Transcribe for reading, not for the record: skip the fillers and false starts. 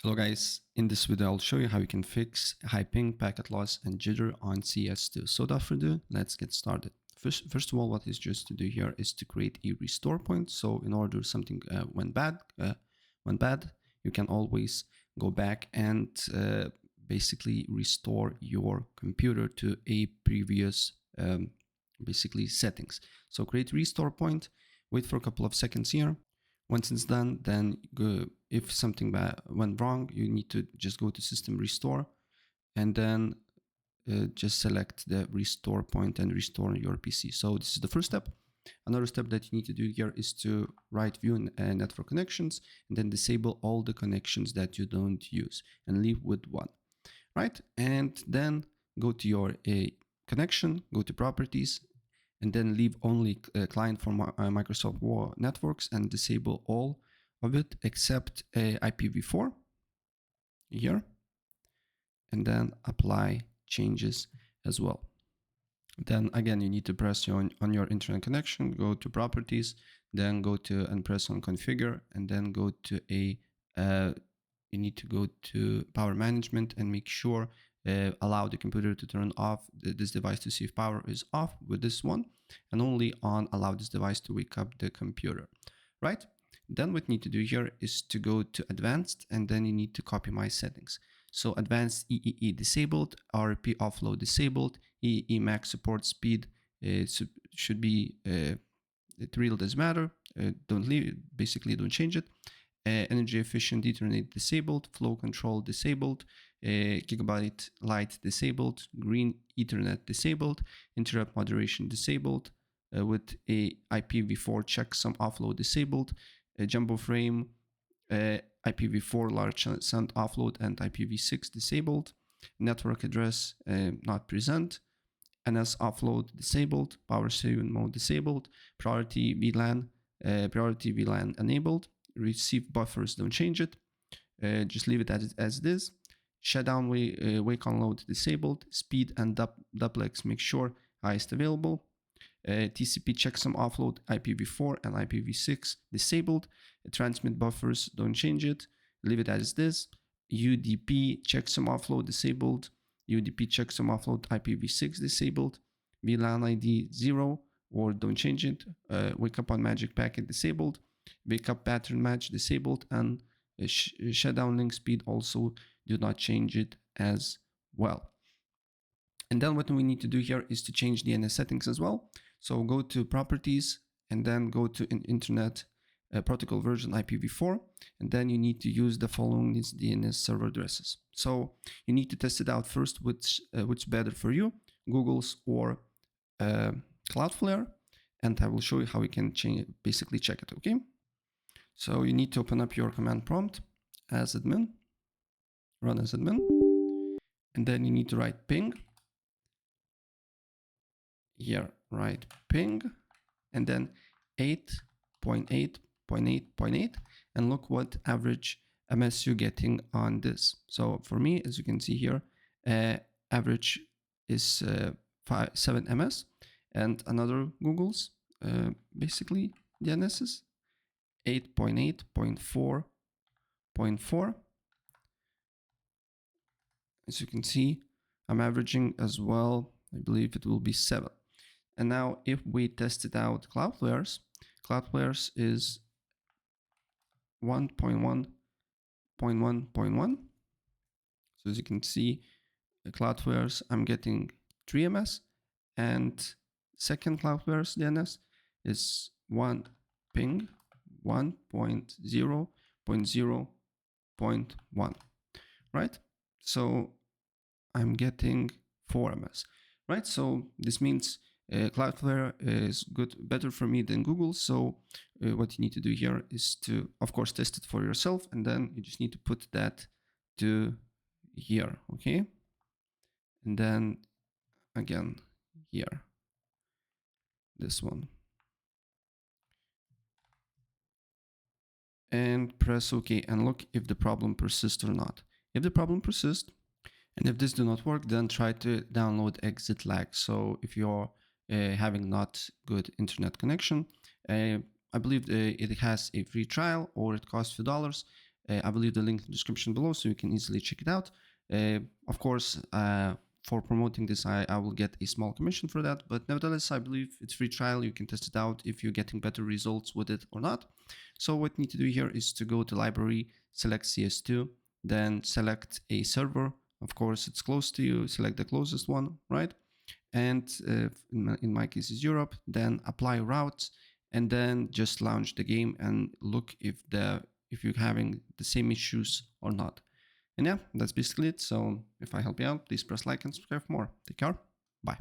Hello guys, in this video I'll show you how you can fix high ping, packet loss and jitter on CS2. So without further ado, let's get started. First of all, what is just to do here is to create a restore point. So in order something went bad, you can always go back and basically restore your computer to a previous basically settings. So create restore point, wait for a couple of seconds here. Once it's done, then if something went wrong, you need to just go to system restore and then just select the restore point and restore your PC. So this is the first step. Another step that you need to do here is to right view network connections and then disable all the connections that you don't use and leave with one, right? And then go to your connection, go to properties, and then leave only client for Microsoft networks and disable all of it except IPv4 here, and then apply changes as well. Then again, you need to press on your internet connection, go to properties, then go to and press on configure, and then go to you need to go to power management and make sure allow the computer to turn off this device to see if power is off with this one, and only on allow this device to wake up the computer, right? Then what you need to do here is to go to advanced, and then you need to copy my settings. So advanced EEE disabled, RP offload disabled, EEE max support speed should be it really doesn't matter. Don't leave it, basically don't change it. Energy efficient Ethernet disabled, flow control disabled, gigabyte light disabled, green Ethernet disabled, interrupt moderation disabled, with a IPv4 checksum offload disabled, jumbo frame, IPv4 large send offload and IPv6 disabled, network address not present, NS offload disabled, power saving mode disabled, priority VLAN enabled, receive buffers, don't change it, just leave it as it is. Shutdown wake on load disabled, speed and duplex make sure highest available, TCP checksum offload IPv4 and IPv6 disabled, transmit buffers, don't change it, leave it as it is. UDP checksum offload disabled, UDP checksum offload IPv6 disabled, VLAN ID 0 or don't change it, wake up on magic packet disabled, wake up pattern match disabled, and shutdown link speed also do not change it as well. And then what we need to do here is to change DNS settings as well. So go to properties and then go to internet protocol version IPv4, and then you need to use the following DNS server addresses. So you need to test it out first, which better for you, Google's or Cloudflare, and I will show you how we can basically check it. Okay, so you need to open up your command prompt as admin, run as admin, and then you need to write ping here, write ping, and then 8.8.8.8, and look what average MS you're getting on this. So for me, as you can see here, average is 7 MS, and another Google's basically DNS's 8.8.4.4. As you can see, I'm averaging as well, I believe it will be 7. And now if we test it out, Cloudflare's is 1.1.1.1. So as you can see, Cloudflare's I'm getting 3 MS, and second Cloudflare's DNS is 1 ping 1.0.0.1, right? So I'm getting 4 MS, right? So this means Cloudflare is better for me than Google. So what you need to do here is to, of course, test it for yourself, and then you just need to put that to here, okay? And then again here, this one, and press OK, and look if the problem persists or not. If the problem persists, and if this do not work, then try to download ExitLag. So if you're having not good internet connection, I believe it has a free trial, or it costs $2. I will leave the link in the description below so you can easily check it out. Of course, for promoting this, I will get a small commission for that, but nevertheless, I believe it's free trial. You can test it out if you're getting better results with it or not. So what you need to do here is to go to library, select CS2, then select a server. Of course, it's close to you, select the closest one, right? And in my case is Europe, then apply routes, and then just launch the game and look if you're having the same issues or not. And yeah, that's basically it. So if I help you out, please press like and subscribe for more. Take care. Bye.